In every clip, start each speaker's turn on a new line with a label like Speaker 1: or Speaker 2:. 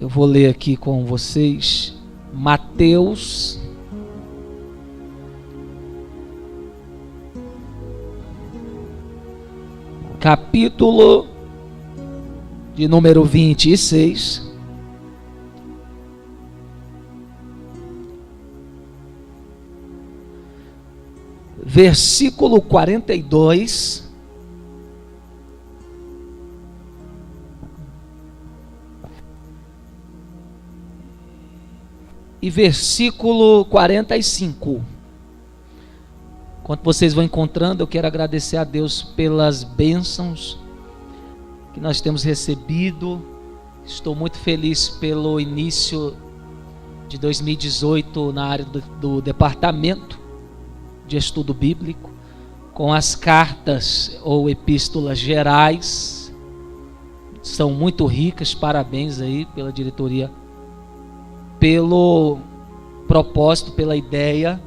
Speaker 1: Eu vou ler aqui com vocês Mateus capítulo de número 26, versículo 42 e versículo 45. Enquanto vocês vão encontrando, eu quero agradecer a Deus pelas bênçãos que nós temos recebido. Estou muito feliz pelo início de 2018 na área do departamento de estudo bíblico, com as cartas ou epístolas gerais. São muito ricas, parabéns aí pela diretoria, pelo propósito, pela ideia.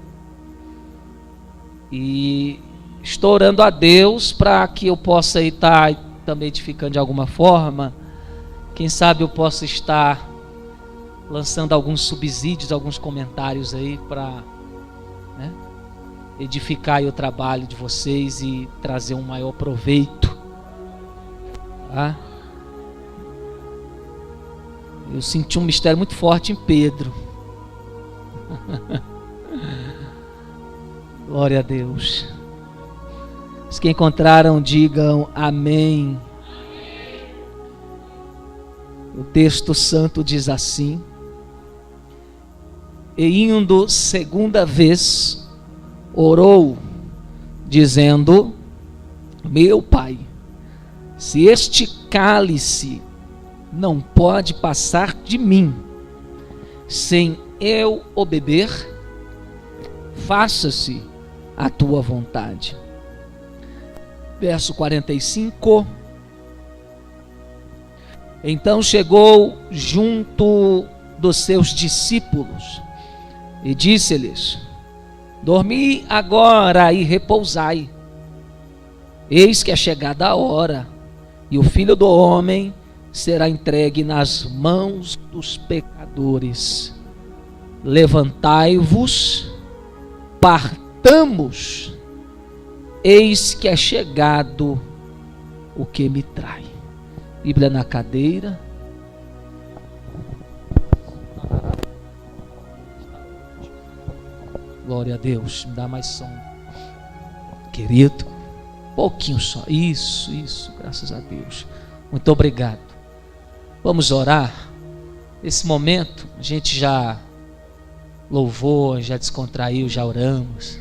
Speaker 1: E estou orando a Deus para que eu possa estar também edificando de alguma forma. Quem sabe eu possa estar lançando alguns subsídios, alguns comentários aí para edificar aí o trabalho de vocês e trazer um maior proveito. Tá? Eu senti um mistério muito forte em Pedro. Glória a Deus. Os que encontraram, digam amém. O texto santo diz assim: e indo segunda vez, orou, dizendo: meu Pai, se este cálice não pode passar de mim, sem eu o beber, faça-se a tua vontade. Verso 45. Então chegou junto dos seus discípulos e disse-lhes: dormi agora e repousai. Eis que é chegada a hora, e o Filho do Homem será entregue nas mãos dos pecadores. Levantai-vos, partamos, eis que é chegado o que me trai. Bíblia na cadeira. Glória a Deus. Me dá mais som, querido. Pouquinho só. Isso, graças a Deus. Muito obrigado. Vamos orar. Nesse momento a gente já louvou, já descontraiu, já oramos.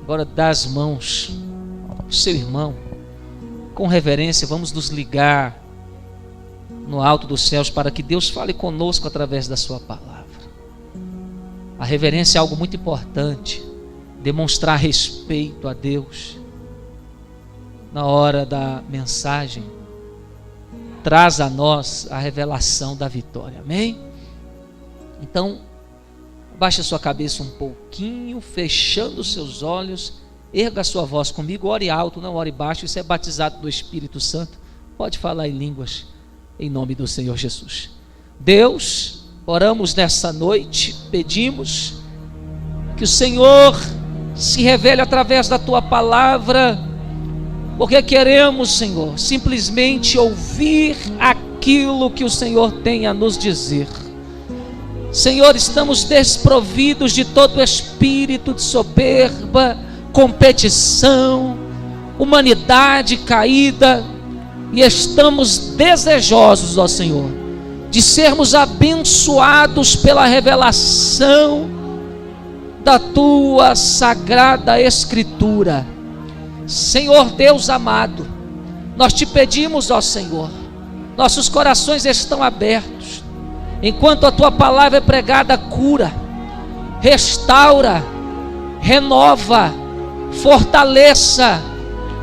Speaker 1: Agora dá as mãos ao seu irmão, com reverência. Vamos nos ligar no alto dos céus para que Deus fale conosco através da sua palavra. A reverência é algo muito importante. Demonstrar respeito a Deus na hora da mensagem traz a nós a revelação da vitória. Amém? Então, abaixe a sua cabeça um pouquinho, fechando os seus olhos, erga a sua voz comigo, ore alto, não ore baixo. Isso é batizado do Espírito Santo. Pode falar em línguas, em nome do Senhor Jesus. Deus, oramos nessa noite, pedimos que o Senhor se revele através da tua palavra, porque queremos, Senhor, simplesmente ouvir aquilo que o Senhor tem a nos dizer. Senhor, estamos desprovidos de todo espírito de soberba, competição, humanidade caída, e estamos desejosos, ó Senhor, de sermos abençoados pela revelação da tua sagrada Escritura. Senhor Deus amado, nós te pedimos, ó Senhor, nossos corações estão abertos. Enquanto a tua palavra é pregada, cura, restaura, renova, fortaleça.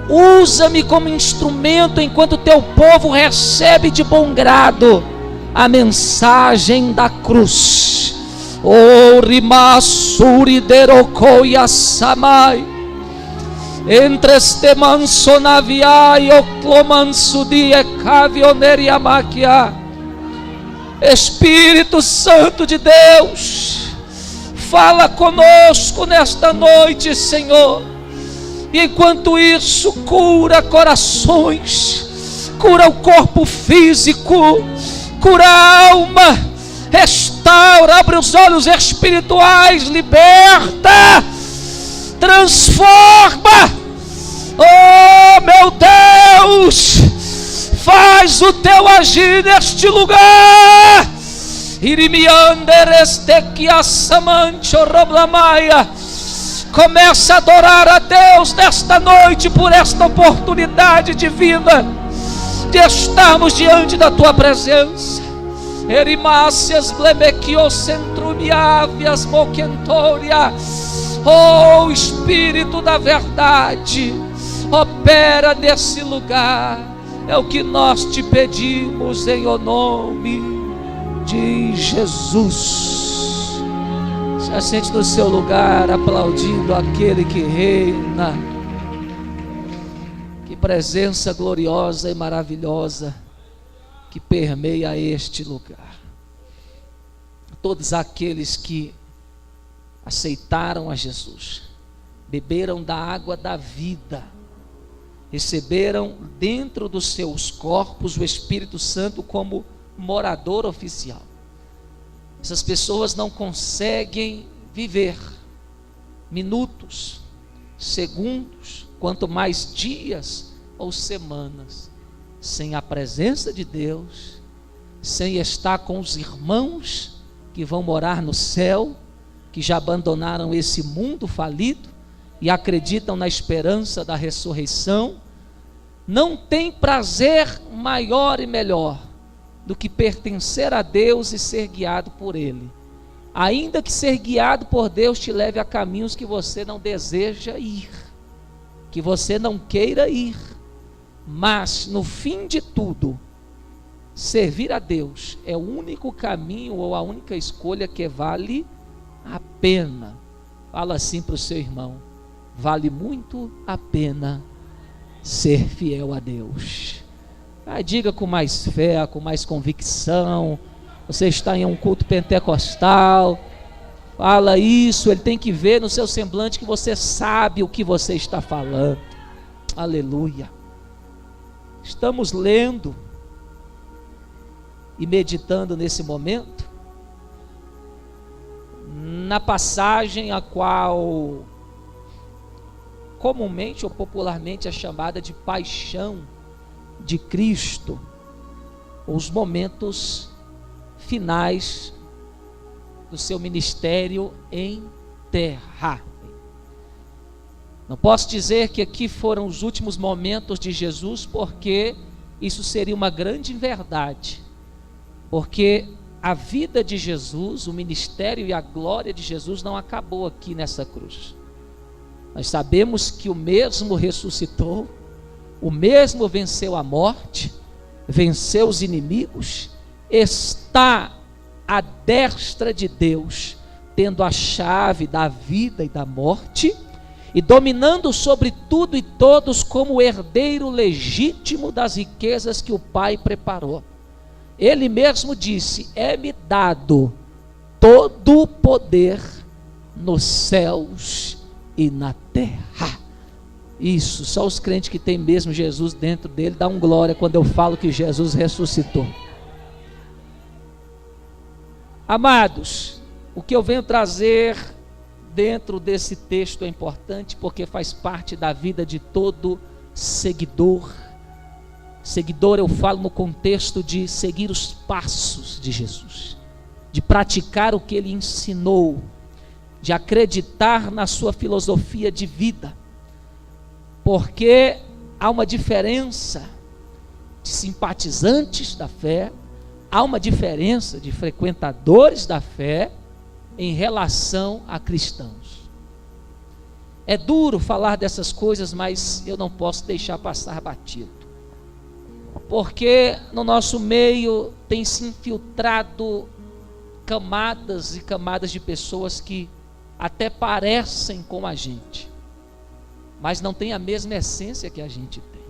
Speaker 1: Usa-me como instrumento enquanto o teu povo recebe de bom grado a mensagem da cruz. O rimasuri derocoia samai, entre este manso naviai o clomanso die cavioneria maquia. Espírito Santo de Deus, fala conosco nesta noite, Senhor. E enquanto isso, cura corações, cura o corpo físico, cura a alma, restaura, abre os olhos espirituais, liberta, transforma. Oh meu Deus, faz o teu agir neste lugar. Começa a adorar a Deus nesta noite por esta oportunidade divina de estarmos diante da tua presença. Erimácias blemequios centrumiávias moquentoria. Oh Espírito da verdade, opera nesse lugar. É o que nós te pedimos em o nome de Jesus. Se assente no seu lugar, aplaudindo aquele que reina. Que presença gloriosa e maravilhosa que permeia este lugar. Todos aqueles que aceitaram a Jesus, beberam da água da vida, receberam dentro dos seus corpos o Espírito Santo como morador oficial. Essas pessoas não conseguem viver minutos, segundos, quanto mais dias ou semanas, sem a presença de Deus, sem estar com os irmãos que vão morar no céu, que já abandonaram esse mundo falido e acreditam na esperança da ressurreição. Não tem prazer maior e melhor do que pertencer a Deus e ser guiado por Ele, ainda que ser guiado por Deus te leve a caminhos que você não deseja ir, que você não queira ir, mas no fim de tudo, servir a Deus é o único caminho ou a única escolha que vale a pena. Fala assim para o seu irmão: vale muito a pena ser fiel a Deus. Diga com mais fé, com mais convicção. Você está em um culto pentecostal, fala isso, ele tem que ver no seu semblante que você sabe o que você está falando. Aleluia. Estamos lendo e meditando nesse momento na passagem a qual comumente ou popularmente é chamada de paixão de Cristo, os momentos finais do seu ministério em terra. Não posso dizer que aqui foram os últimos momentos de Jesus, porque isso seria uma grande inverdade, porque a vida de Jesus, o ministério e a glória de Jesus não acabou aqui nessa cruz. Nós sabemos que o mesmo ressuscitou, o mesmo venceu a morte, venceu os inimigos, está à destra de Deus, tendo a chave da vida e da morte, e dominando sobre tudo e todos como herdeiro legítimo das riquezas que o Pai preparou. Ele mesmo disse: é-me dado todo o poder nos céus e na terra. Isso, só os crentes que têm mesmo Jesus dentro dele dão glória quando eu falo que Jesus ressuscitou. Amados, o que eu venho trazer dentro desse texto é importante, porque faz parte da vida de todo seguidor. Seguidor, eu falo no contexto de seguir os passos de Jesus, de praticar o que ele ensinou, de acreditar na sua filosofia de vida, porque há uma diferença de simpatizantes da fé, há uma diferença de frequentadores da fé em relação a cristãos. É duro falar dessas coisas, mas eu não posso deixar passar batido, porque no nosso meio tem se infiltrado camadas e camadas de pessoas que até parecem com a gente, mas não tem a mesma essência que a gente tem.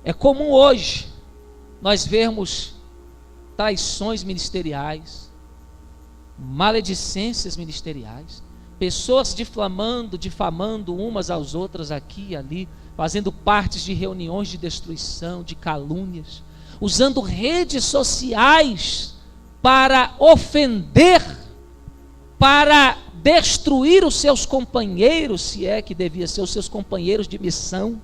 Speaker 1: É comum hoje nós vermos traições ministeriais, maledicências ministeriais, pessoas difamando umas às outras aqui e ali, fazendo partes de reuniões de destruição, de calúnias, usando redes sociais para ofender, para destruir os seus companheiros, se é que devia ser os seus companheiros de missão.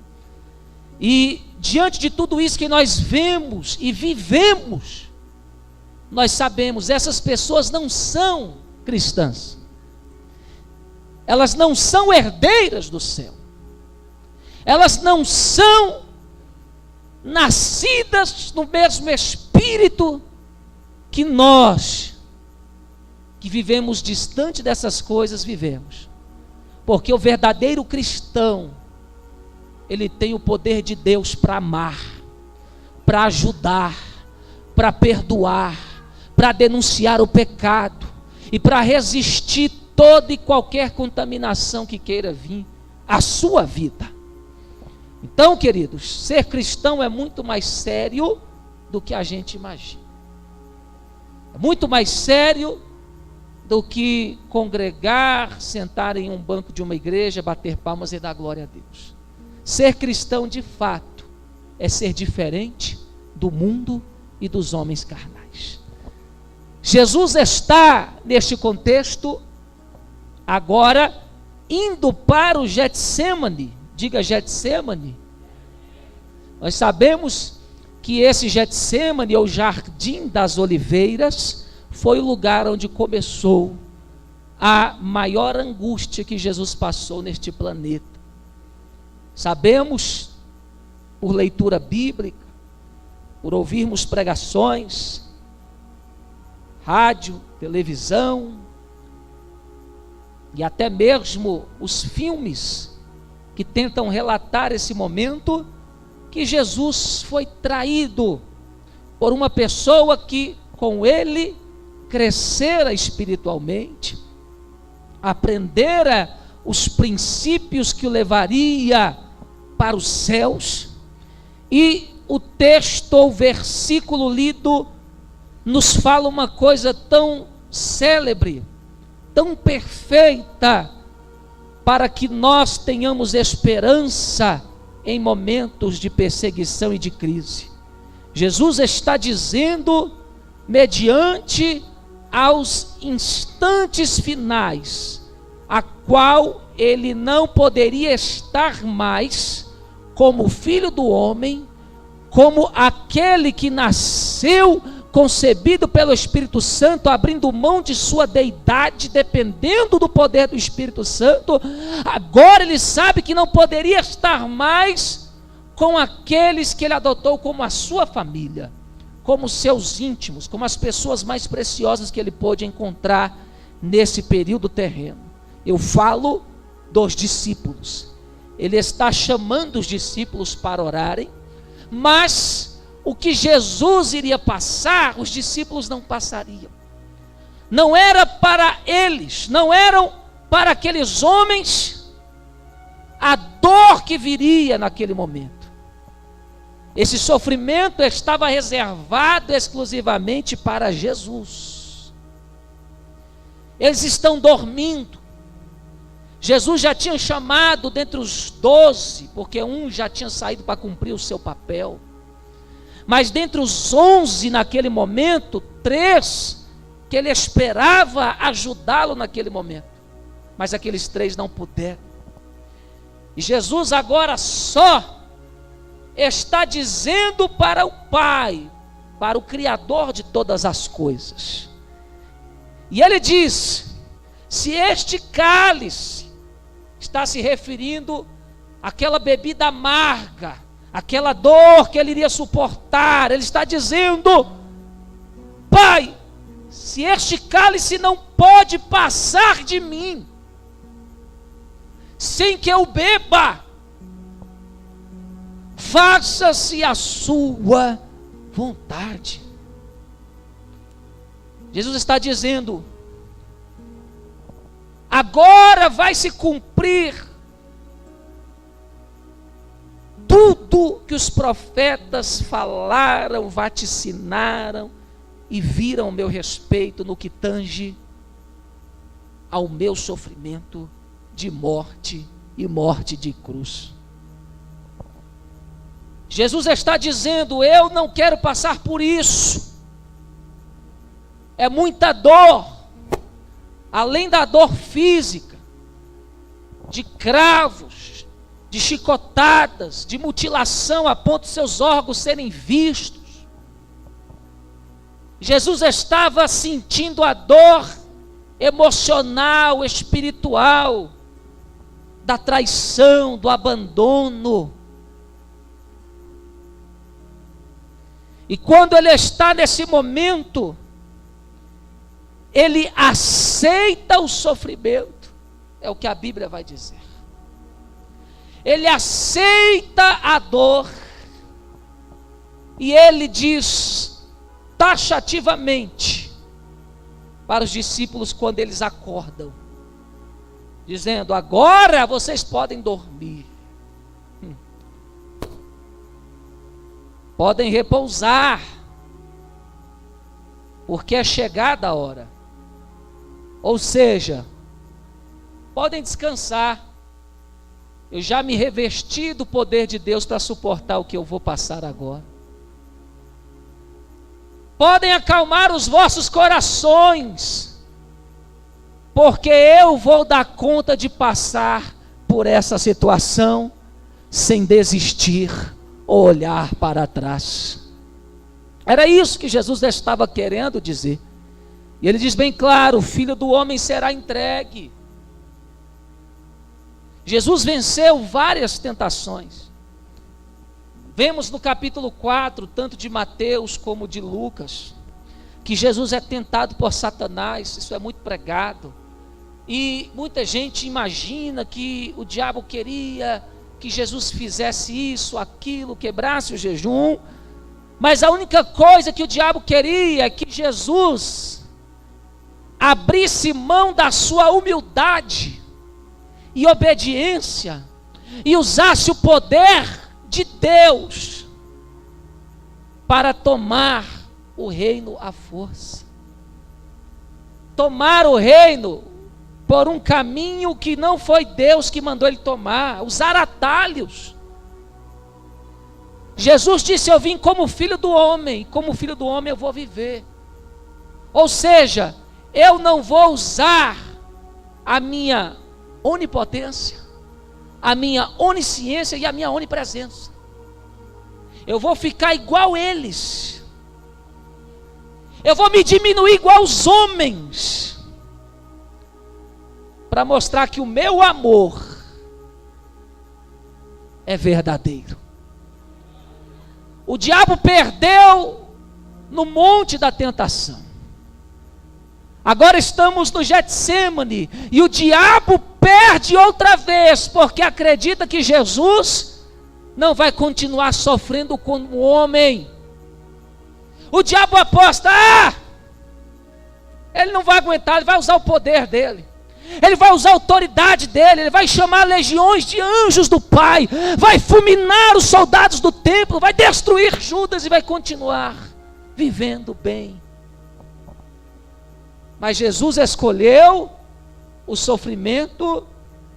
Speaker 1: E diante de tudo isso que nós vemos e vivemos, nós sabemos, essas pessoas não são cristãs, elas não são herdeiras do céu, elas não são nascidas no mesmo espírito que nós, que vivemos distante dessas coisas, vivemos. Porque o verdadeiro cristão, ele tem o poder de Deus para amar, para ajudar, para perdoar, para denunciar o pecado e para resistir toda e qualquer contaminação que queira vir à sua vida. Então, queridos, ser cristão é muito mais sério do que a gente imagina. É muito mais sério do que congregar, sentar em um banco de uma igreja, bater palmas e dar glória a Deus. Ser cristão de fato é ser diferente do mundo e dos homens carnais. Jesus está neste contexto agora indo para o Getsêmani. Diga Getsêmani. Nós sabemos que esse Getsêmani, ou Jardim das Oliveiras, foi o lugar onde começou a maior angústia que Jesus passou neste planeta. Sabemos, por leitura bíblica, por ouvirmos pregações, rádio, televisão, e até mesmo os filmes que tentam relatar esse momento, que Jesus foi traído por uma pessoa que com ele crescera espiritualmente, aprendera os princípios que o levaria para os céus. E o texto ou versículo lido nos fala uma coisa tão célebre, tão perfeita, para que nós tenhamos esperança em momentos de perseguição e de crise. Jesus está dizendo, mediante aos instantes finais, a qual ele não poderia estar mais como filho do homem, como aquele que nasceu concebido pelo Espírito Santo, abrindo mão de sua deidade, dependendo do poder do Espírito Santo. Agora ele sabe que não poderia estar mais com aqueles que ele adotou como a sua família, como seus íntimos, como as pessoas mais preciosas que ele pôde encontrar nesse período terreno. Eu falo dos discípulos. Ele está chamando os discípulos para orarem, mas o que Jesus iria passar, os discípulos não passariam. Não era para eles, não eram para aqueles homens a dor que viria naquele momento. Esse sofrimento estava reservado exclusivamente para Jesus. Eles estão dormindo. Jesus já tinha chamado dentre os 12, porque um já tinha saído para cumprir o seu papel. Mas dentre os 11 naquele momento, 3 que ele esperava ajudá-lo naquele momento, mas aqueles 3 não puderam. E Jesus agora só está dizendo para o Pai, para o Criador de todas as coisas. E ele diz: se este cálice, está se referindo àquela bebida amarga, aquela dor que ele iria suportar, ele está dizendo: Pai, se este cálice não pode passar de mim, sem que eu beba, faça-se a sua vontade. Jesus está dizendo: agora vai se cumprir tudo que os profetas falaram, vaticinaram e viram o meu respeito no que tange ao meu sofrimento de morte e morte de cruz. Jesus está dizendo: eu não quero passar por isso. É muita dor, além da dor física, de cravos, de chicotadas, de mutilação a ponto de seus órgãos serem vistos. Jesus estava sentindo a dor emocional, espiritual, da traição, do abandono. E quando ele está nesse momento, ele aceita o sofrimento, é o que a Bíblia vai dizer. Ele aceita a dor, e ele diz taxativamente para os discípulos quando eles acordam, dizendo: agora vocês podem dormir, podem repousar, porque é chegada a hora. Ou seja, podem descansar, eu já me revesti do poder de Deus para suportar o que eu vou passar agora. Podem acalmar os vossos corações, porque eu vou dar conta de passar por essa situação sem desistir ou olhar para trás. Era isso que Jesus estava querendo dizer. E ele diz bem claro: o Filho do Homem será entregue. Jesus venceu várias tentações. Vemos no capítulo 4, tanto de Mateus como de Lucas, que Jesus é tentado por Satanás. Isso é muito pregado. E muita gente imagina que o diabo queria que Jesus fizesse isso, aquilo, quebrasse o jejum. Mas a única coisa que o diabo queria é que Jesus abrisse mão da sua humildade e obediência e usasse o poder de Deus para tomar o reino à força. Tomar o reino por um caminho que não foi Deus que mandou ele tomar, usar atalhos. Jesus disse: eu vim como filho do homem, e como filho do homem eu vou viver. Ou seja, eu não vou usar a minha onipotência, a minha onisciência e a minha onipresença. Eu vou ficar igual eles. Eu vou me diminuir igual os homens, para mostrar que o meu amor é verdadeiro. O diabo perdeu no monte da tentação. Agora estamos no Getsêmani, e o diabo perde outra vez, porque acredita que Jesus não vai continuar sofrendo como homem. O diabo aposta: ele não vai aguentar, ele vai usar o poder dele, ele vai usar a autoridade dele, ele vai chamar legiões de anjos do Pai, vai fulminar os soldados do templo, vai destruir Judas e vai continuar vivendo bem. Mas Jesus escolheu o sofrimento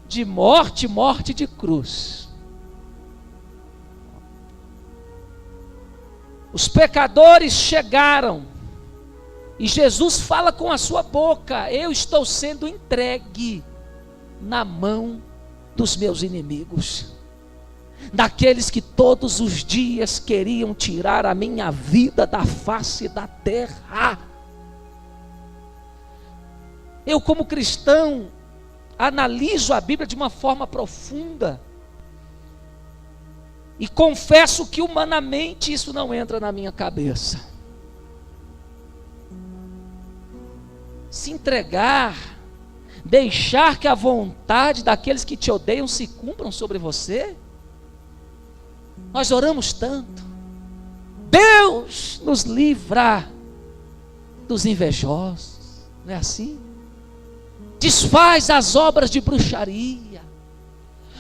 Speaker 1: de morte, morte de cruz. Os pecadores chegaram, e Jesus fala com a sua boca: eu estou sendo entregue na mão dos meus inimigos, daqueles que todos os dias queriam tirar a minha vida da face da terra. Eu, como cristão, analiso a Bíblia de uma forma profunda, e confesso que humanamente isso não entra na minha cabeça. Se entregar, deixar que a vontade daqueles que te odeiam se cumpram sobre você. Nós oramos tanto: Deus nos livra dos invejosos, não é assim? Desfaz as obras de bruxaria,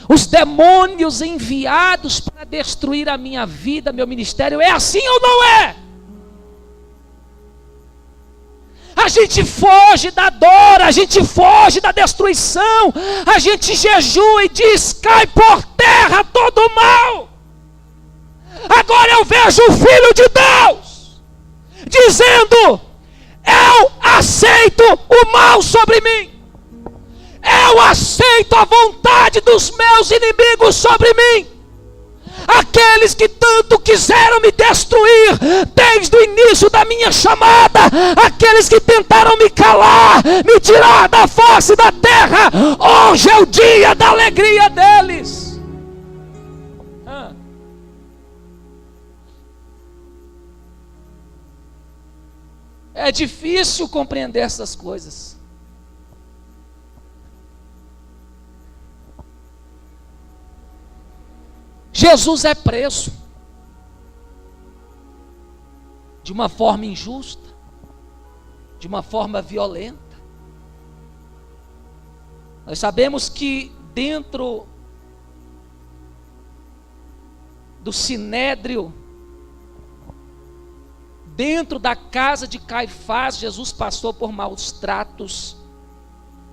Speaker 1: os demônios enviados para destruir a minha vida, meu ministério. É assim ou não é? A gente foge da dor, a gente foge da destruição, a gente jejua e diz: cai por terra todo o mal. Agora eu vejo o Filho de Deus dizendo: eu aceito o mal sobre mim, eu aceito a vontade dos meus inimigos sobre mim. Aqueles que tanto quiseram me destruir desde o início da minha chamada, aqueles que tentaram me calar, me tirar da face da terra, hoje é o dia da alegria deles. É difícil compreender essas coisas. Jesus é preso de uma forma injusta, de uma forma violenta. Nós sabemos que dentro do sinédrio, dentro da casa de Caifás, Jesus passou por maus tratos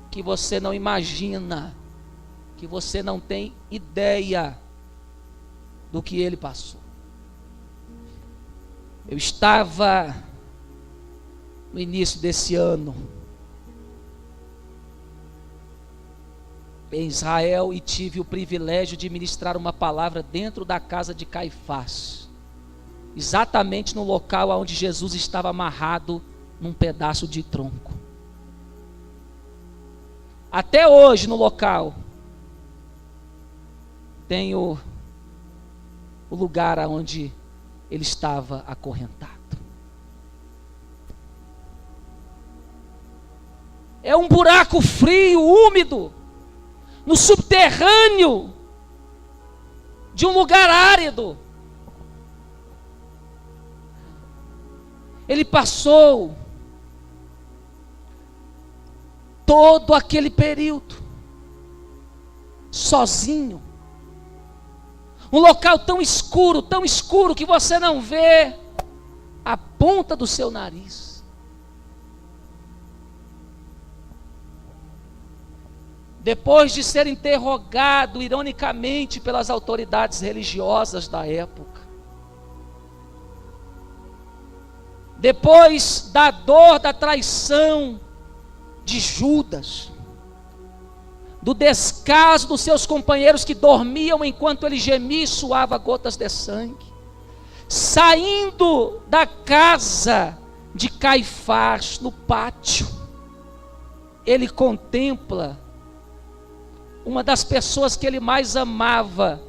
Speaker 1: que você não imagina, que você não tem ideia do que ele passou. Eu estava no início desse ano em Israel e tive o privilégio de ministrar uma palavra dentro da casa de Caifás, exatamente no local onde Jesus estava amarrado num pedaço de tronco. Até hoje no local tem o lugar onde ele estava acorrentado. É um buraco frio, úmido, no subterrâneo de um lugar árido. Ele passou todo aquele período sozinho. Um local tão escuro que você não vê a ponta do seu nariz. Depois de ser interrogado ironicamente pelas autoridades religiosas da época, depois da dor da traição de Judas, do descaso dos seus companheiros que dormiam enquanto ele gemia e suava gotas de sangue, saindo da casa de Caifás no pátio, ele contempla uma das pessoas que ele mais amava,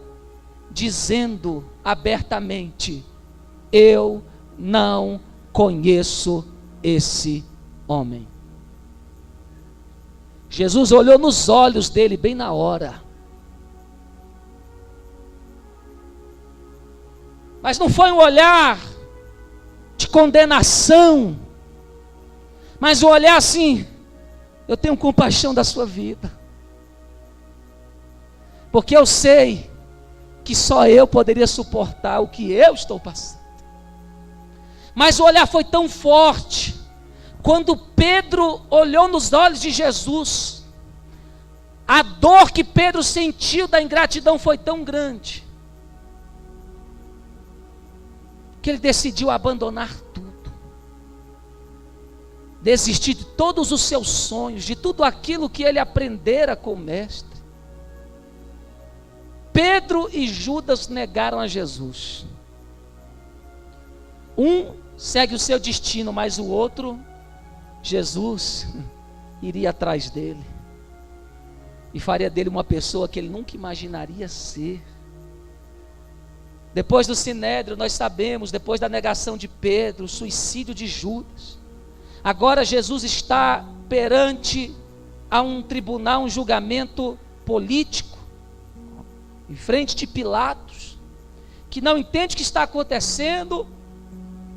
Speaker 1: dizendo abertamente: eu não conheço esse homem. Jesus olhou nos olhos dele bem na hora. Mas não foi um olhar de condenação, mas um olhar assim: eu tenho compaixão da sua vida, porque eu sei que só eu poderia suportar o que eu estou passando. Mas o olhar foi tão forte, quando Pedro olhou nos olhos de Jesus, a dor que Pedro sentiu da ingratidão foi tão grande, que ele decidiu abandonar tudo, desistir de todos os seus sonhos, de tudo aquilo que ele aprendera com o Mestre. Pedro e Judas negaram a Jesus. Um segue o seu destino, mas o outro, Jesus, iria atrás dele e faria dele uma pessoa que ele nunca imaginaria ser. Depois do sinédrio, nós sabemos, depois da negação de Pedro, o suicídio de Judas, agora Jesus está perante a um tribunal, um julgamento político, em frente de Pilatos, que não entende o que está acontecendo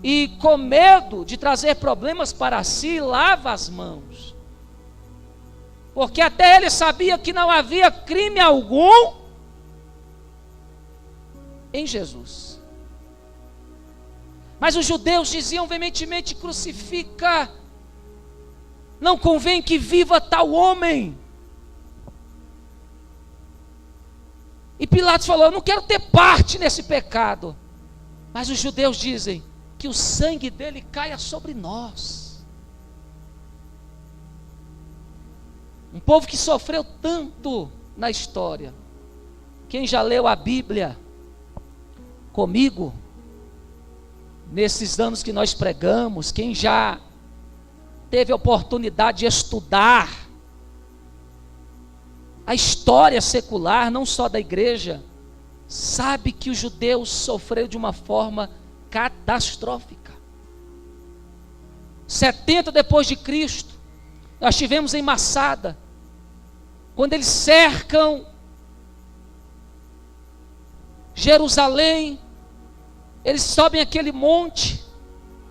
Speaker 1: e, com medo de trazer problemas para si, lava as mãos, porque até ele sabia que não havia crime algum em Jesus. Mas os judeus diziam veementemente: crucifica, não convém que viva tal homem. E Pilatos falou: eu não quero ter parte nesse pecado. Mas os judeus dizem que o sangue dele caia sobre nós. Um povo que sofreu tanto na história. Quem já leu a Bíblia comigo, nesses anos que nós pregamos, quem já teve a oportunidade de estudar a história secular, não só da igreja, sabe que os judeus sofreram de uma forma catastrófica. 70 depois de Cristo, nós tivemos em Massada, quando eles cercam Jerusalém, eles sobem aquele monte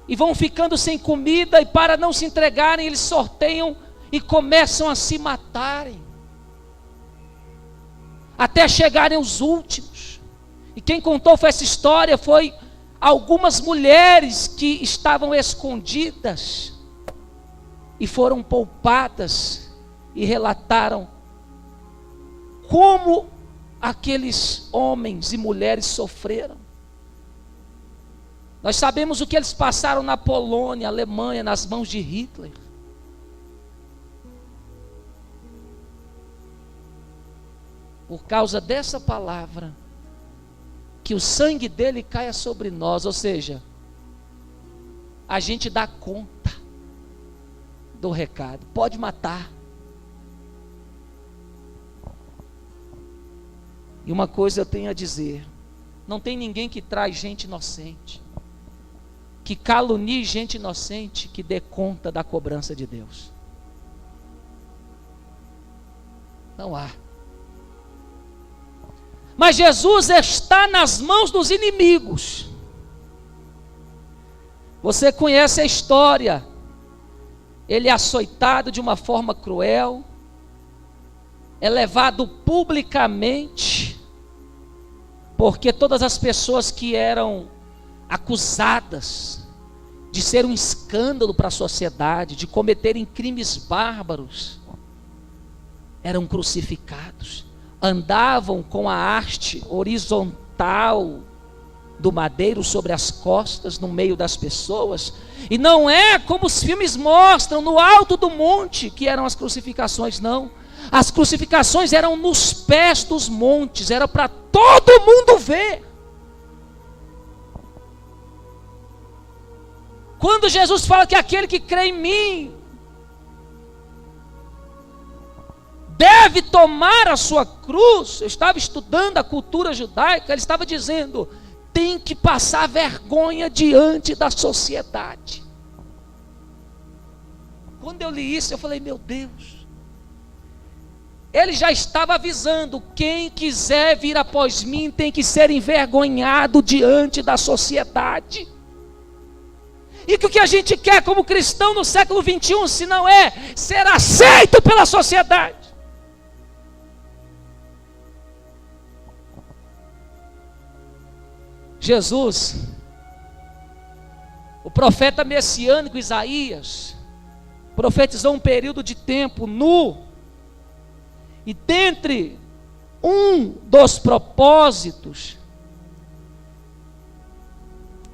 Speaker 1: e vão ficando sem comida, e para não se entregarem, eles sorteiam e começam a se matarem, até chegarem os últimos. E quem contou essa história foi algumas mulheres que estavam escondidas e foram poupadas, e relataram como aqueles homens e mulheres sofreram. Nós sabemos o que eles passaram na Polônia, Alemanha, nas mãos de Hitler. Por causa dessa palavra, que o sangue dele caia sobre nós, ou seja, a gente dá conta do recado, pode matar. E uma coisa eu tenho a dizer: não tem ninguém que traz gente inocente, que calunie gente inocente, que dê conta da cobrança de Deus. Não há. Mas Jesus está nas mãos dos inimigos. Você conhece a história. Ele é açoitado de uma forma cruel, é levado publicamente, porque todas as pessoas que eram acusadas de ser um escândalo para a sociedade, de cometerem crimes bárbaros, eram crucificados. Andavam com a haste horizontal do madeiro sobre as costas, no meio das pessoas. E não é como os filmes mostram, no alto do monte, que eram as crucificações, não. As crucificações eram nos pés dos montes, era para todo mundo ver. Quando Jesus fala que aquele que crê em mim deve tomar a sua cruz, eu estava estudando a cultura judaica, ele estava dizendo: tem que passar vergonha diante da sociedade. Quando eu li isso, eu falei: meu Deus. Ele já estava avisando: quem quiser vir após mim tem que ser envergonhado diante da sociedade. E o que a gente quer como cristão no século 21, se não é ser aceito pela sociedade? Jesus, o profeta messiânico Isaías, profetizou um período de tempo nu, e dentre um dos propósitos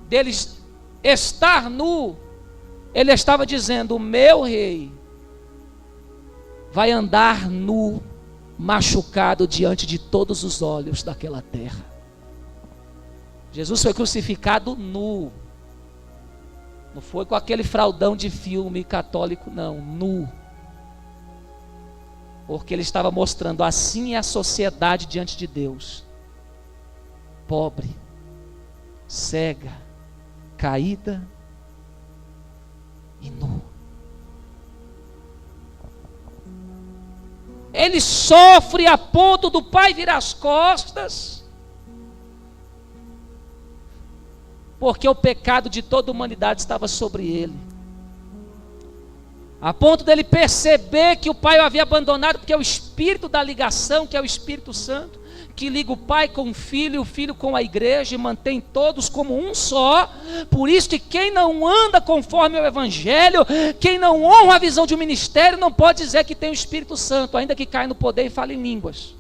Speaker 1: deles estar nu, ele estava dizendo: o meu rei vai andar nu, machucado diante de todos os olhos daquela terra. Jesus foi crucificado nu, não foi com aquele fraldão de filme católico, não, nu, porque ele estava mostrando: assim é a sociedade diante de Deus, pobre, cega, caída e nu. Ele sofre a ponto do Pai virar as costas, porque o pecado de toda a humanidade estava sobre ele, a ponto dele perceber que o Pai o havia abandonado, porque é o Espírito da ligação, que é o Espírito Santo, que liga o Pai com o Filho com a igreja e mantém todos como um só. Por isso que quem não anda conforme o Evangelho, quem não honra a visão de um ministério, não pode dizer que tem o Espírito Santo, ainda que caia no poder e fale em línguas.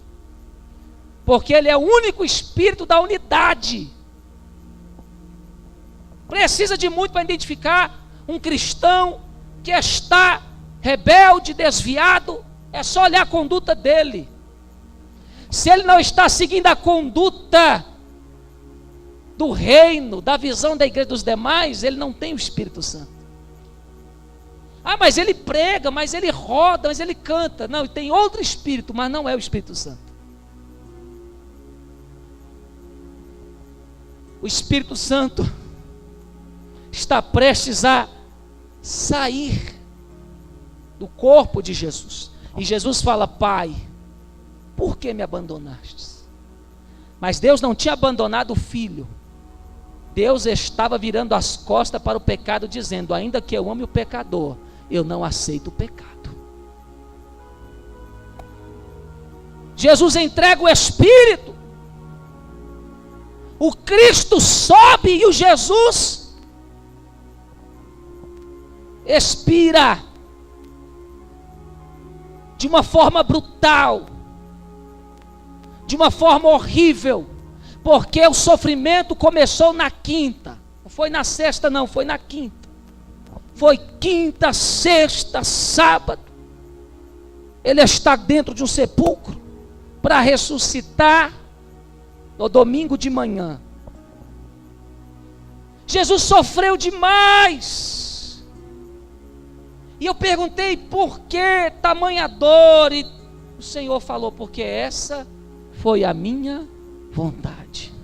Speaker 1: Porque ele é o único Espírito da unidade. Precisa de muito para identificar um cristão que está rebelde, desviado. É só olhar a conduta dele. Se ele não está seguindo a conduta do reino, da visão da igreja dos demais, ele não tem o Espírito Santo. Ah, mas ele prega, mas ele roda, mas ele canta. Não, tem outro Espírito, mas não é o Espírito Santo. O Espírito Santo está prestes a sair do corpo de Jesus. E Jesus fala: Pai, por que me abandonastes? Mas Deus não tinha abandonado o filho. Deus estava virando as costas para o pecado, dizendo: ainda que eu ame o pecador, eu não aceito o pecado. Jesus entrega o Espírito. O Cristo sobe e o Jesus expira de uma forma brutal, de uma forma horrível, porque o sofrimento começou na quinta, não foi na sexta não, foi na quinta, foi quinta, sexta, sábado, ele está dentro de um sepulcro, para ressuscitar no domingo de manhã. Jesus sofreu demais, e eu perguntei por que tamanha dor, e o Senhor falou: porque essa foi a minha vontade.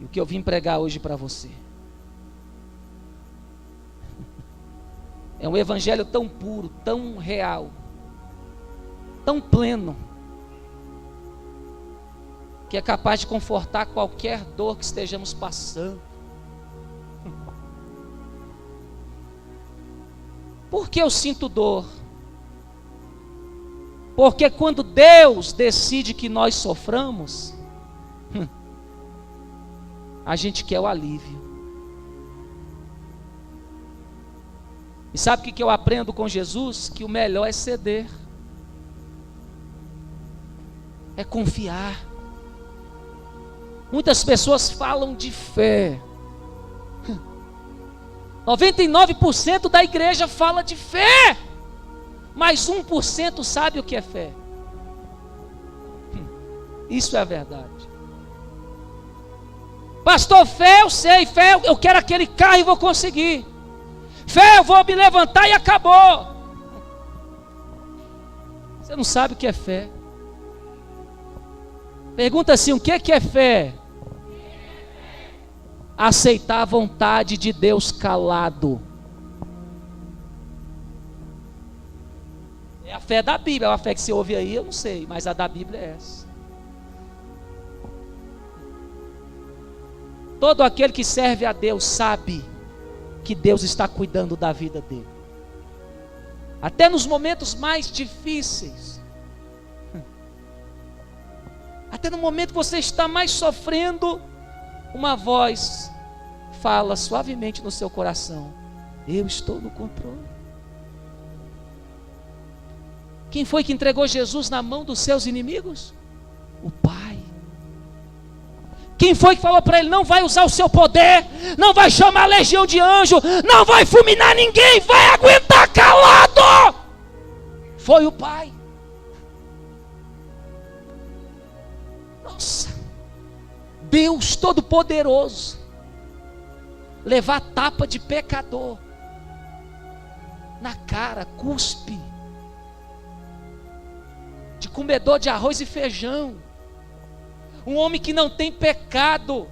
Speaker 1: E o que eu vim pregar hoje para você é um evangelho tão puro, tão real, tão pleno, que é capaz de confortar qualquer dor que estejamos passando. Por que eu sinto dor? Porque quando Deus decide que nós soframos, a gente quer o alívio. E sabe o que eu aprendo com Jesus? Que o melhor é ceder, é confiar. Muitas pessoas falam de fé. 99% da igreja fala de fé, mas 1% sabe o que é fé. Isso é a verdade. Pastor, fé eu sei, fé eu quero aquele carro e vou conseguir. Fé eu vou me levantar e acabou. Você não sabe o que é fé. Pergunta assim: o que é fé? Aceitar a vontade de Deus calado. É a fé da Bíblia. A fé que você ouve aí eu não sei, mas a da Bíblia é essa. Todo aquele que serve a Deus sabe que Deus está cuidando da vida dele, até nos momentos mais difíceis, até no momento que você está mais sofrendo, uma voz fala suavemente no seu coração: eu estou no controle. Quem foi que entregou Jesus na mão dos seus inimigos? O Pai. Quem foi que falou para ele: não vai usar o seu poder, não vai chamar a legião de anjo, não vai fulminar ninguém, vai aguentar calado? Foi o Pai. Nossa, Deus Todo-Poderoso levar tapa de pecador na cara, cuspe de comedor de arroz e feijão, um homem que não tem pecado.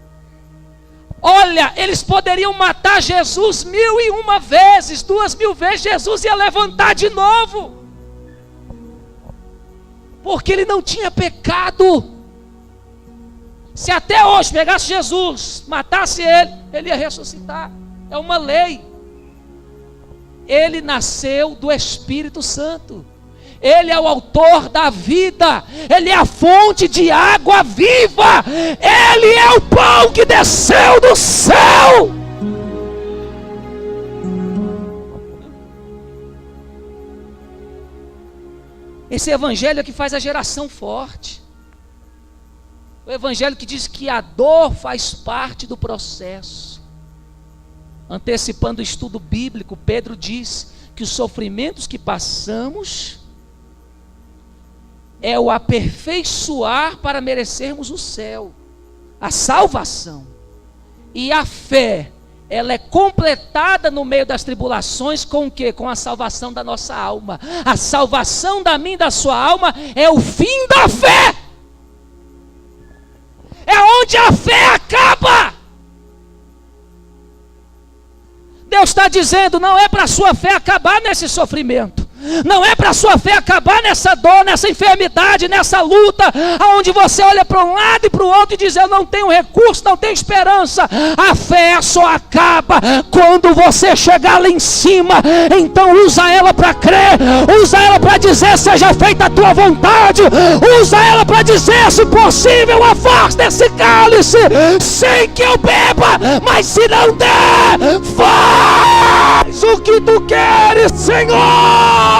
Speaker 1: Olha, eles poderiam matar Jesus 1001 vezes, 2000 vezes, Jesus ia levantar de novo, porque ele não tinha pecado. Se até hoje pegasse Jesus, matasse ele ia ressuscitar, é uma lei. Ele nasceu do Espírito Santo, Ele é o autor da vida, Ele é a fonte de água viva, Ele é o pão que desceu do céu. Esse evangelho é que faz a geração forte. O evangelho que diz que a dor faz parte do processo. Antecipando o estudo bíblico, Pedro diz que os sofrimentos que passamos é o aperfeiçoar para merecermos o céu, a salvação. E a fé, ela é completada no meio das tribulações com o quê? Com a salvação da nossa alma. A salvação da minha e da sua alma é o fim da fé. É onde a fé acaba. Deus está dizendo, não é para a sua fé acabar nesse sofrimento. Não é para a sua fé acabar nessa dor, nessa enfermidade, nessa luta, onde você olha para um lado e para o outro e diz, eu não tenho recurso, não tenho esperança. A fé só acaba quando você chegar lá em cima. Então usa ela para crer, usa ela para dizer, seja feita a tua vontade, usa ela para dizer, se possível, afaste esse cálice, sem que eu beba, mas se não der, faz o que tu queres, Senhor.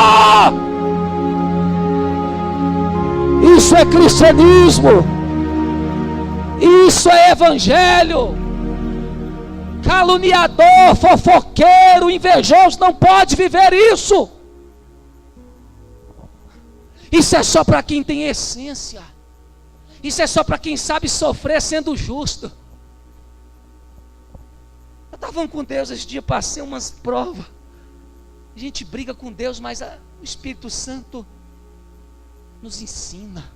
Speaker 1: Isso é cristianismo, isso é evangelho. Caluniador, fofoqueiro, invejoso não pode viver isso. Isso é só para quem tem essência. Isso é só para quem sabe sofrer sendo justo. Eu estava falando com Deus esse dia, passei umas provas. A gente briga com Deus, mas o Espírito Santo nos ensina.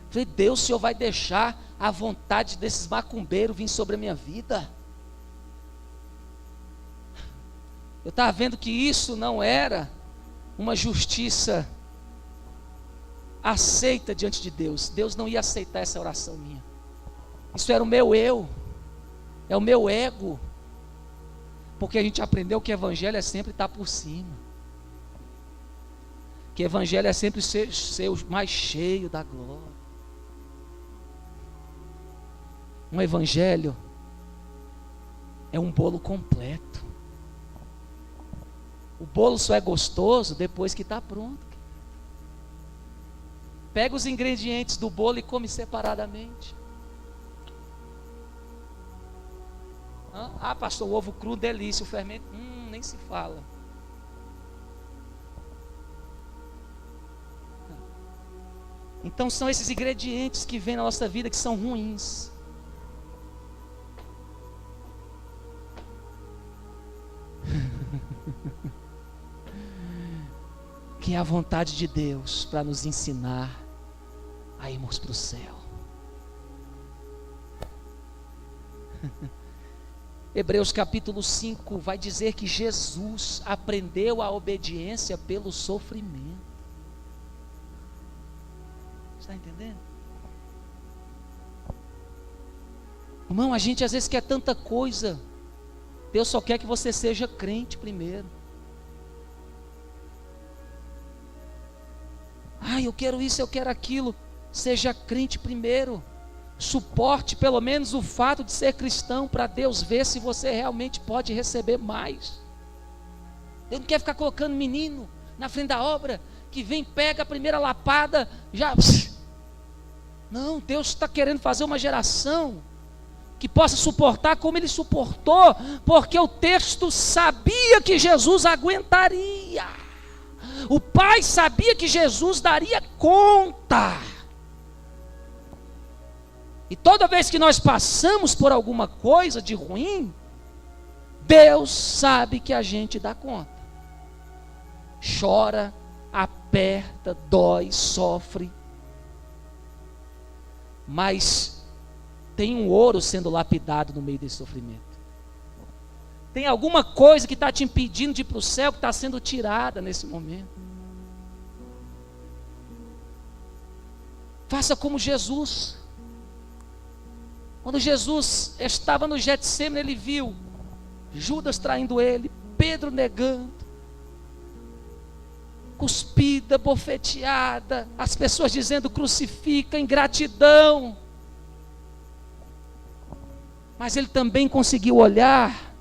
Speaker 1: Falei, Deus, o Senhor vai deixar a vontade desses macumbeiros vir sobre a minha vida? Eu estava vendo que isso não era uma justiça aceita diante de Deus. Deus não ia aceitar essa oração minha. Isso era o meu eu, é o meu ego. Porque a gente aprendeu que evangelho é sempre estar por cima. Que evangelho é sempre ser o mais cheio da glória. Um evangelho é um bolo completo. O bolo só é gostoso depois que está pronto. Pega os ingredientes do bolo e come separadamente. Ah, pastor, o ovo cru, delícia, o fermento, nem se fala. Então são esses ingredientes que vêm na nossa vida que são ruins. Que é a vontade de Deus para nos ensinar a irmos para o céu. Hebreus capítulo 5 vai dizer que Jesus aprendeu a obediência pelo sofrimento. Está entendendo? Irmão, a gente às vezes quer tanta coisa. Deus só quer que você seja crente primeiro. Eu quero isso, eu quero aquilo. Seja crente primeiro. Suporte pelo menos o fato de ser cristão, para Deus ver se você realmente pode receber mais. Deus não quer ficar colocando menino na frente da obra, que vem, pega a primeira lapada, já... Não, Deus está querendo fazer uma geração que possa suportar como Ele suportou, porque o texto sabia que Jesus aguentaria. O Pai sabia que Jesus daria conta. E toda vez que nós passamos por alguma coisa de ruim, Deus sabe que a gente dá conta. Chora, aperta, dói, sofre. Mas tem um ouro sendo lapidado no meio desse sofrimento. Tem alguma coisa que está te impedindo de ir para o céu, que está sendo tirada nesse momento. Faça como Jesus. Quando Jesus estava no Getsemane, ele viu Judas traindo ele, Pedro negando. cuspida, bofeteada, as pessoas dizendo crucifica, ingratidão. Mas ele também conseguiu olhar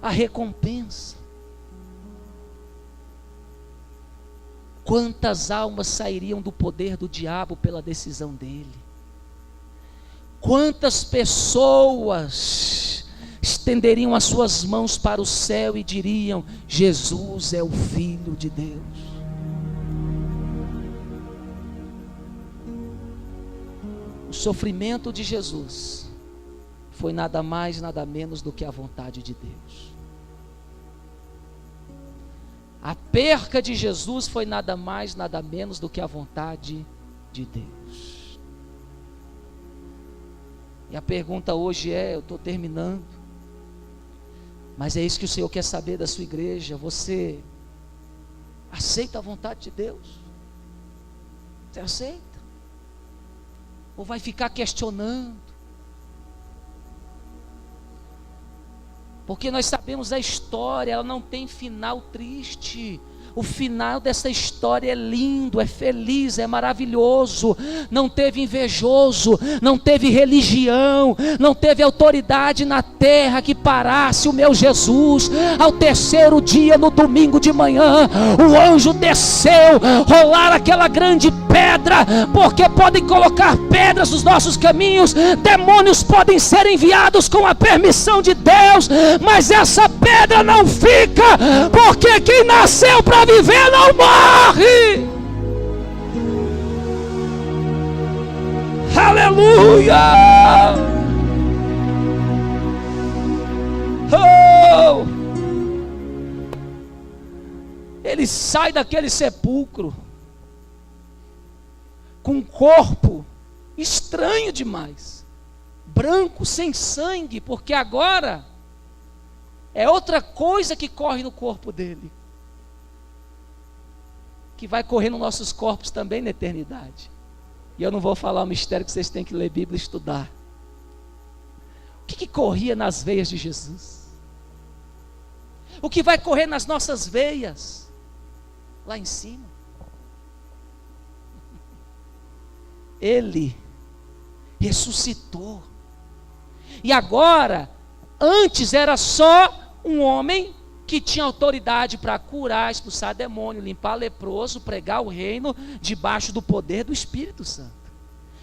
Speaker 1: a recompensa. Quantas almas sairiam do poder do diabo pela decisão dele? Quantas pessoas estenderiam as suas mãos para o céu e diriam: Jesus é o Filho de Deus? O sofrimento de Jesus foi nada mais, nada menos do que a vontade de Deus. A perca de Jesus foi nada mais, nada menos do que a vontade de Deus. E a pergunta hoje é, eu estou terminando, mas é isso que o Senhor quer saber da sua igreja: você aceita a vontade de Deus? Você aceita? Ou vai ficar questionando? Porque nós sabemos a história, ela não tem final triste. O final dessa história é lindo, é feliz, é maravilhoso. Não teve invejoso, não teve religião, não teve autoridade na terra que parasse o meu Jesus. Ao terceiro dia, no domingo de manhã, o anjo desceu, rolar aquela grande pedra, porque podem colocar pedras nos nossos caminhos, demônios podem ser enviados com a permissão de Deus, mas essa pedra não fica, porque quem nasceu para viver não morre. Aleluia! Oh! Ele sai daquele sepulcro com um corpo estranho demais, branco, sem sangue, porque agora é outra coisa que corre no corpo dele, que vai correr nos nossos corpos também na eternidade. E eu não vou falar o mistério, que vocês têm que ler Bíblia e estudar. O que corria nas veias de Jesus? O que vai correr nas nossas veias lá em cima? Ele ressuscitou. E agora, antes era só um homem que tinha autoridade para curar, expulsar demônio, limpar leproso, pregar o reino debaixo do poder do Espírito Santo.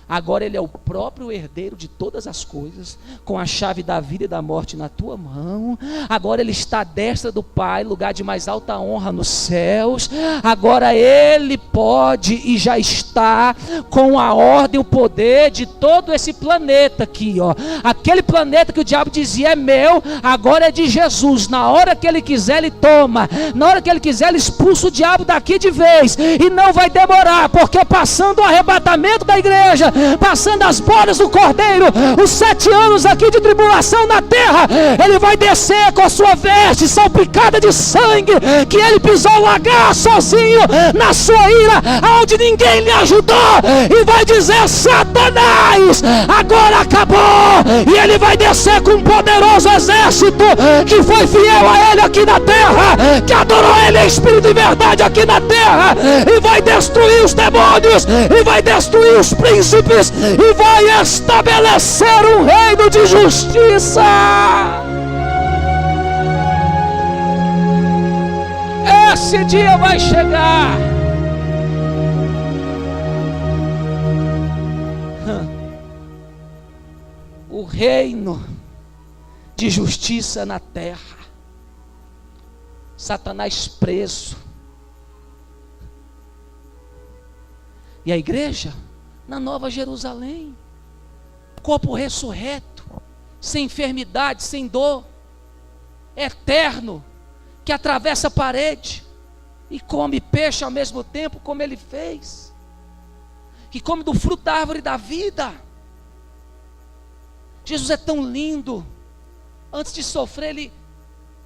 Speaker 1: Agora ele é o próprio herdeiro de todas as coisas, com a chave da vida e da morte na tua mão. Agora ele está à destra do Pai, lugar de mais alta honra nos céus. Agora ele pode e já está com a ordem e o poder de todo esse planeta aqui, ó. Aquele planeta que o diabo dizia é meu, agora é de Jesus. Na hora que ele quiser, ele toma. Na hora que ele quiser, ele expulsa o diabo daqui de vez. E não vai demorar, porque passando o arrebatamento da igreja, passando as bodas do Cordeiro, os 7 anos aqui de tribulação na terra, ele vai descer com a sua veste salpicada de sangue, que ele pisou o lagar sozinho na sua ira, aonde ninguém lhe ajudou, e vai dizer: Satanás, agora acabou. E ele vai descer com um poderoso exército que foi fiel a ele aqui na terra, que adorou ele em espírito e verdade aqui na terra, e vai destruir os demônios, e vai destruir os príncipes, e vai estabelecer um reino de justiça. Esse dia vai chegar. O reino de justiça na terra. Satanás preso. E a igreja na Nova Jerusalém, corpo ressurreto, sem enfermidade, sem dor, eterno, que atravessa a parede e come peixe ao mesmo tempo, como ele fez, que come do fruto da árvore da vida. Jesus é tão lindo. Antes de sofrer, ele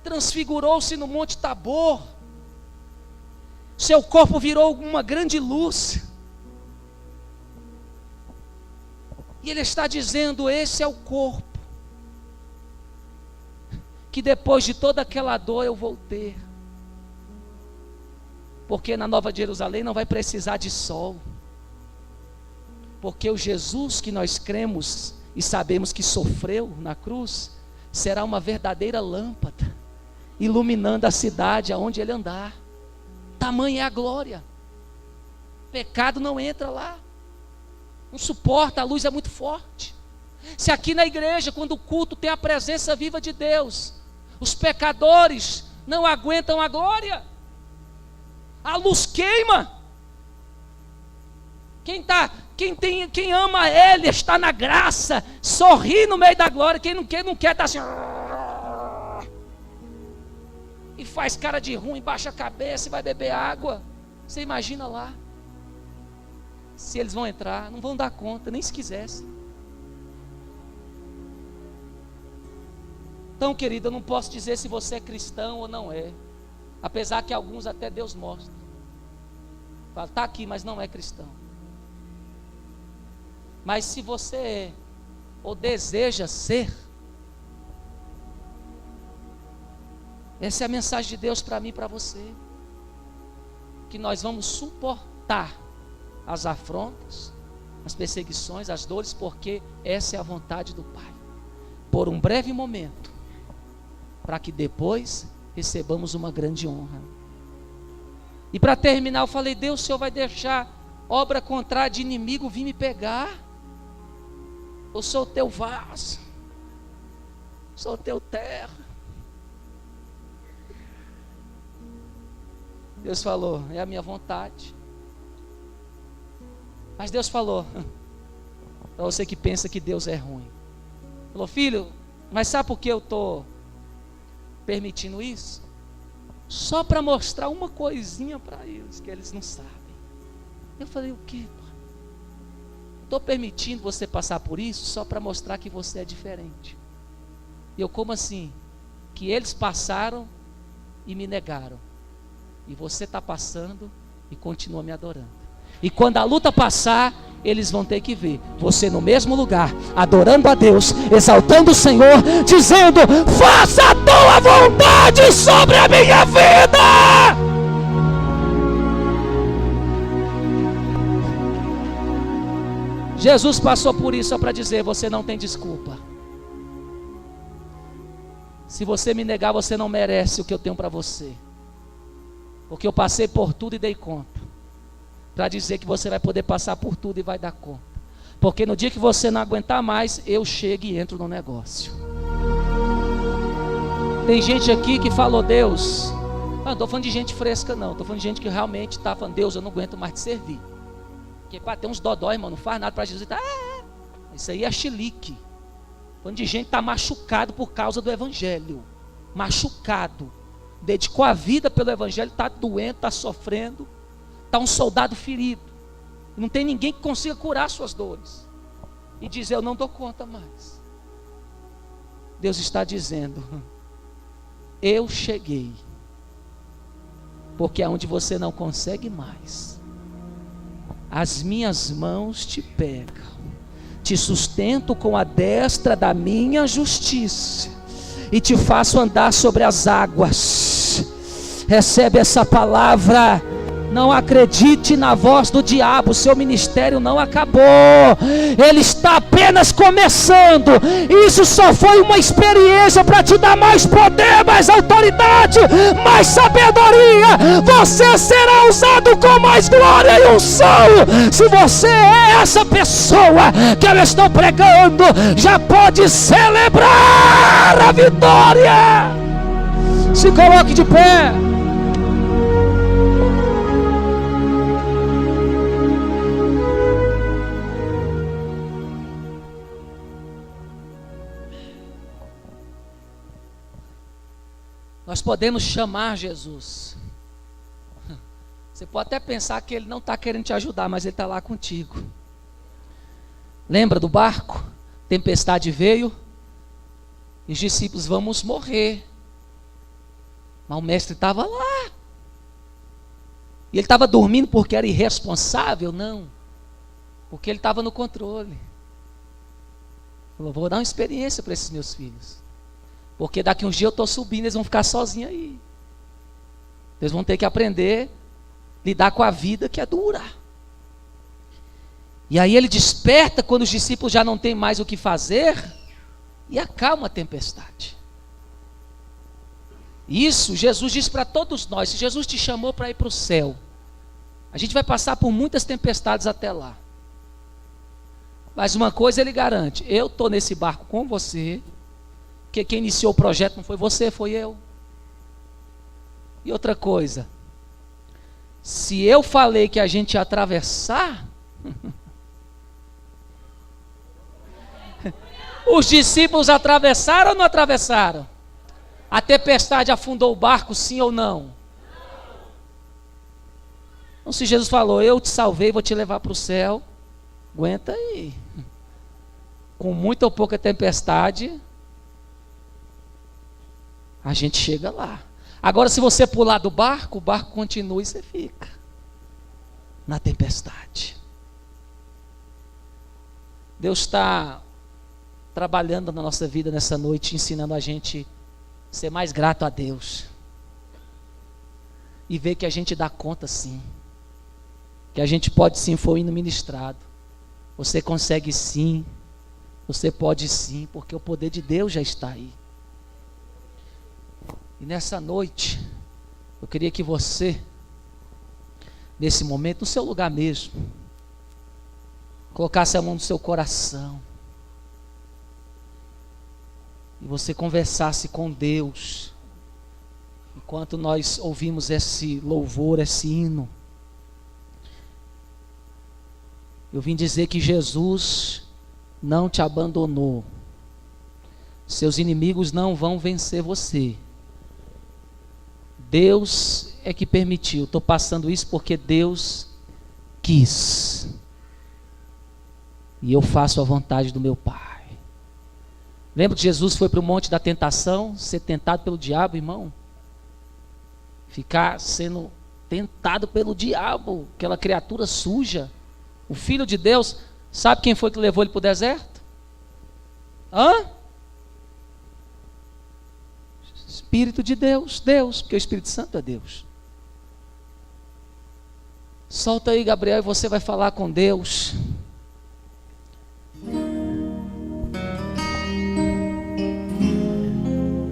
Speaker 1: transfigurou-se no Monte Tabor. Seu corpo virou uma grande luz. E ele está dizendo: esse é o corpo que depois de toda aquela dor eu vou ter. Porque na Nova Jerusalém não vai precisar de sol. Porque o Jesus que nós cremos e sabemos que sofreu na cruz, será uma verdadeira lâmpada, iluminando a cidade aonde ele andar. Tamanha é a glória. Pecado não entra lá, não suporta, a luz é muito forte. Se aqui na igreja, quando o culto tem a presença viva de Deus, os pecadores não aguentam a glória, a luz queima. Quem ama Ele está na graça, sorri no meio da glória. Quem não quer está assim, e faz cara de ruim, baixa a cabeça e vai beber água. Você imagina lá, se eles vão entrar, não vão dar conta, nem se quisessem. Então, querido, eu não posso dizer se você é cristão ou não é, apesar que alguns até Deus mostra, fala, está aqui, mas não é cristão. Mas se você é, ou deseja ser, essa é a mensagem de Deus para mim e para você, que nós vamos suportar as afrontas, as perseguições, as dores, porque essa é a vontade do Pai, por um breve momento, para que depois recebamos uma grande honra. E para terminar, eu falei, Deus, o Senhor vai deixar obra contrária de inimigo vir me pegar? Eu sou o teu vaso, sou o teu terra. Deus falou, é a minha vontade. Mas Deus falou, para você que pensa que Deus é ruim, falou, filho, mas sabe por que eu estou permitindo isso? Só para mostrar uma coisinha para eles, que eles não sabem. Eu falei, o quê? Estou permitindo você passar por isso só para mostrar que você é diferente. E eu, como assim? Que eles passaram e me negaram, e você está passando e continua me adorando. E quando a luta passar, eles vão ter que ver você no mesmo lugar, adorando a Deus, exaltando o Senhor, dizendo, faça a tua vontade sobre a minha vida. Jesus passou por isso só para dizer, você não tem desculpa. Se você me negar, você não merece o que eu tenho para você, porque eu passei por tudo e dei conta, para dizer que você vai poder passar por tudo e vai dar conta, porque no dia que você não aguentar mais, eu chego e entro no negócio. Tem gente aqui que falou, Deus, não estou falando de gente fresca não, estou falando de gente que realmente está falando, Deus, eu não aguento mais te servir, porque tem uns dodói, irmão, não faz nada para Jesus, isso aí é chilique. Falando de gente que está machucado por causa do evangelho, machucado, dedicou a vida pelo evangelho, está doente, está sofrendo, está um soldado ferido, não tem ninguém que consiga curar suas dores, e diz, eu não dou conta mais. Deus está dizendo, eu cheguei, porque aonde você não consegue mais, as minhas mãos te pegam, te sustento com a destra da minha justiça, e te faço andar sobre as águas. Recebe essa palavra. Não acredite na voz do diabo, seu ministério não acabou, ele está apenas começando. Isso só foi uma experiência para te dar mais poder, mais autoridade, mais sabedoria. Você será usado com mais glória e unção. Se você é essa pessoa que eu estou pregando, já pode celebrar a vitória. Se coloque de pé. Nós podemos chamar Jesus. Você pode até pensar que Ele não está querendo te ajudar, mas Ele está lá contigo. Lembra do barco? Tempestade veio, e os discípulos, vamos morrer. Mas o mestre estava lá. E ele estava dormindo porque era irresponsável? Não, porque ele estava no controle. Falou, vou dar uma experiência para esses meus filhos, porque daqui uns dias eu estou subindo, eles vão ficar sozinhos aí. Eles vão ter que aprender lidar com a vida que é dura. E aí ele desperta quando os discípulos já não têm mais o que fazer e acalma a tempestade. Isso Jesus diz para todos nós: se Jesus te chamou para ir para o céu, a gente vai passar por muitas tempestades até lá. Mas uma coisa ele garante: eu estou nesse barco com você, porque quem iniciou o projeto não foi você, foi eu. E outra coisa, se eu falei que a gente ia atravessar, os discípulos atravessaram ou não atravessaram? A tempestade afundou o barco, sim ou não? Então, se Jesus falou: eu te salvei, vou te levar para o céu, aguenta aí. Com muita ou pouca tempestade, a gente chega lá. Agora, se você pular do barco, o barco continua e você fica na tempestade. Deus está trabalhando na nossa vida nessa noite, ensinando a gente a ser mais grato a Deus e ver que a gente dá conta sim, que a gente pode sim, foi indo ministrado. Você consegue sim, você pode sim, porque o poder de Deus já está aí. E nessa noite, eu queria que você, nesse momento, no seu lugar mesmo, colocasse a mão no seu coração e você conversasse com Deus, enquanto nós ouvimos esse louvor, esse hino. Eu vim dizer que Jesus não te abandonou. Seus inimigos não vão vencer você. Deus é que permitiu. Estou passando isso porque Deus quis. E eu faço a vontade do meu Pai. Lembra que Jesus foi para o monte da tentação, ser tentado pelo diabo, irmão? Ficar sendo tentado pelo diabo, aquela criatura suja. O Filho de Deus, sabe quem foi que levou ele para o deserto? Espírito de Deus, porque o Espírito Santo é Deus. Solta aí, Gabriel, e você vai falar com Deus.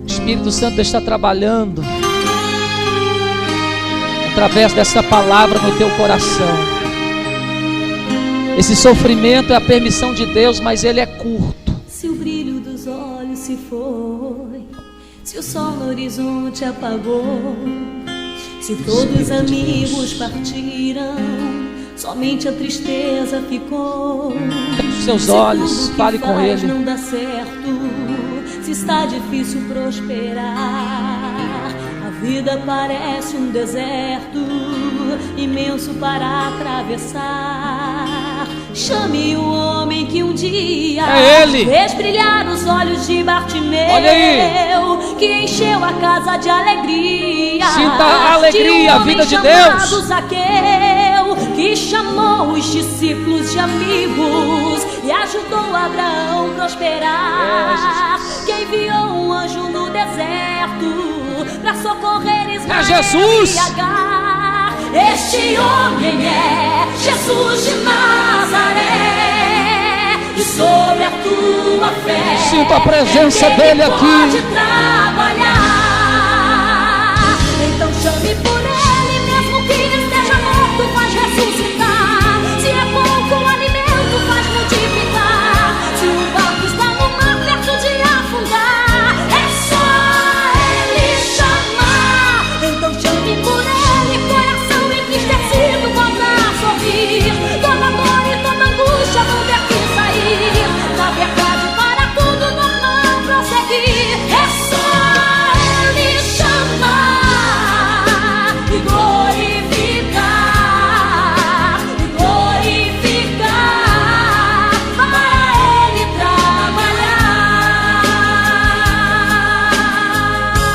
Speaker 1: O Espírito Santo está trabalhando através dessa palavra no teu coração. Esse sofrimento é a permissão de Deus, mas ele é curto.
Speaker 2: Se o brilho dos olhos se foi, se o sol no horizonte apagou, se todos os amigos partiram, somente a tristeza ficou.
Speaker 1: Seus olhos, fale com Ele.
Speaker 2: Não dá certo, se está difícil prosperar, a vida parece um deserto imenso para atravessar. Chame o homem que um dia fez brilhar os olhos de Bartimeu, que encheu a casa de alegria.
Speaker 1: Sinta a alegria, a vida de Deus.
Speaker 2: Zaqueu, que chamou os discípulos de amigos e ajudou Abraão a prosperar. Que enviou um anjo no deserto para socorrer Ismael
Speaker 1: Jesus.
Speaker 2: e Agar. Este homem é Jesus de Nazaré, e sobre a tua fé
Speaker 1: sinta a presença dele aqui.
Speaker 2: Pode trabalhar. Então chame por ele, mesmo que esteja morto, faz ressuscitar. Se é pouco o alimento, faz multiplicar. Se o barco está no mar perto de afundar, é só ele chamar. Então chame por ele, coração entristecido volta a sorrir. Toda dor e toda angústia vão ter que sair. Na verdade, para tudo normal prosseguir, é só ele chamar e glorificar, para ele trabalhar.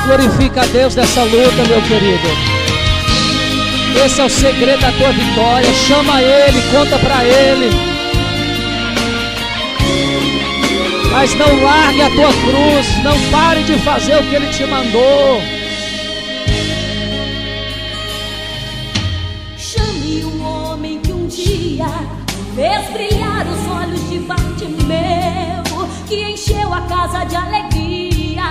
Speaker 1: Glorifica a Deus nessa luta, meu querido. Esse é o segredo da tua vitória. Chama Ele, conta para Ele. Mas não largue a tua cruz. Não pare de fazer o que Ele te mandou.
Speaker 2: de um homem que um dia fez brilhar os olhos de Bartimeu, que encheu a casa de alegria,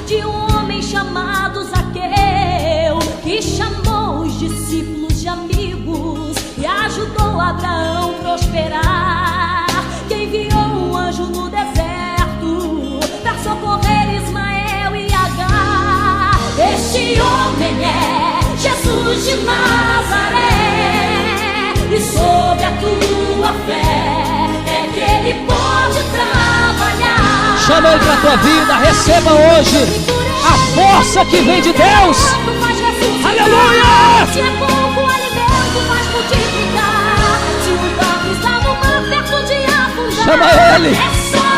Speaker 2: de um homem chamado Zaqueu, que chamou os discípulos de amigos e ajudou Abraão a prosperar, que enviou um anjo no deserto para socorrer Ismael e Agar. Este homem é Jesus de Nazaré, e sob a tua fé é que ele pode trabalhar.
Speaker 1: Chama ele para a tua vida, receba hoje a força que vem de Deus. Aleluia!
Speaker 2: Se é pouco alimento, faz multiplicar. Se o barco está no mar perto de afundar,
Speaker 1: chama ele.
Speaker 2: É só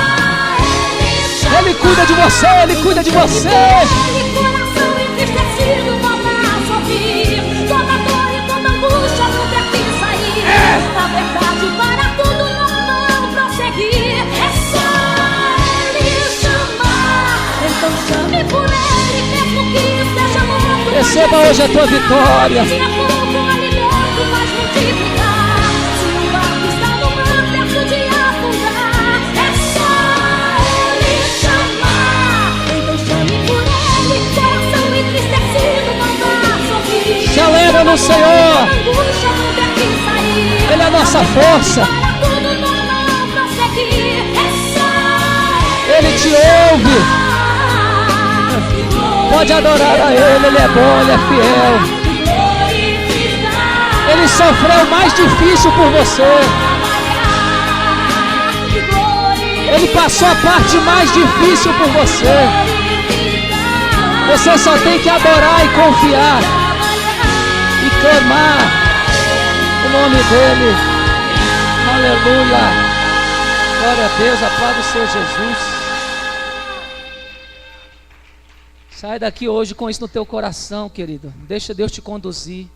Speaker 2: ele chamar.
Speaker 1: Ele cuida de você, ele cuida de você.
Speaker 2: Ele, coração entristecido, volta a sorrir. Toda dor e toda angústia não deve sair. Na verdade, para tudo normal prosseguir. É só ele chamar. Então chame por ele, mesmo que esteja morto.
Speaker 1: Receba hoje a tua vitória.
Speaker 2: Se é pouco alimento, faz multiplicar. Se o barco está no mar perto de afundar, é só ele chamar. Então chame por ele, coração entristecido, volta a sorrir.
Speaker 1: Se alegra no Senhor.
Speaker 2: Angústia não deve sair.
Speaker 1: Ele é a nossa força.
Speaker 2: Para tudo normal prosseguir, é só
Speaker 1: Ele te ouve. Pode adorar a Ele, Ele é bom, Ele é fiel. Ele sofreu o mais difícil por você. Ele passou a parte mais difícil por você. Você só tem que adorar e confiar e clamar o nome dEle. Aleluia. Glória a Deus, aplauda o Senhor Jesus. Sai daqui hoje com isso no teu coração, querido. Deixa Deus te conduzir.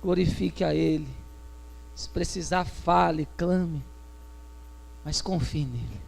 Speaker 1: Glorifique a Ele. Se precisar, fale, clame. Mas confie nele.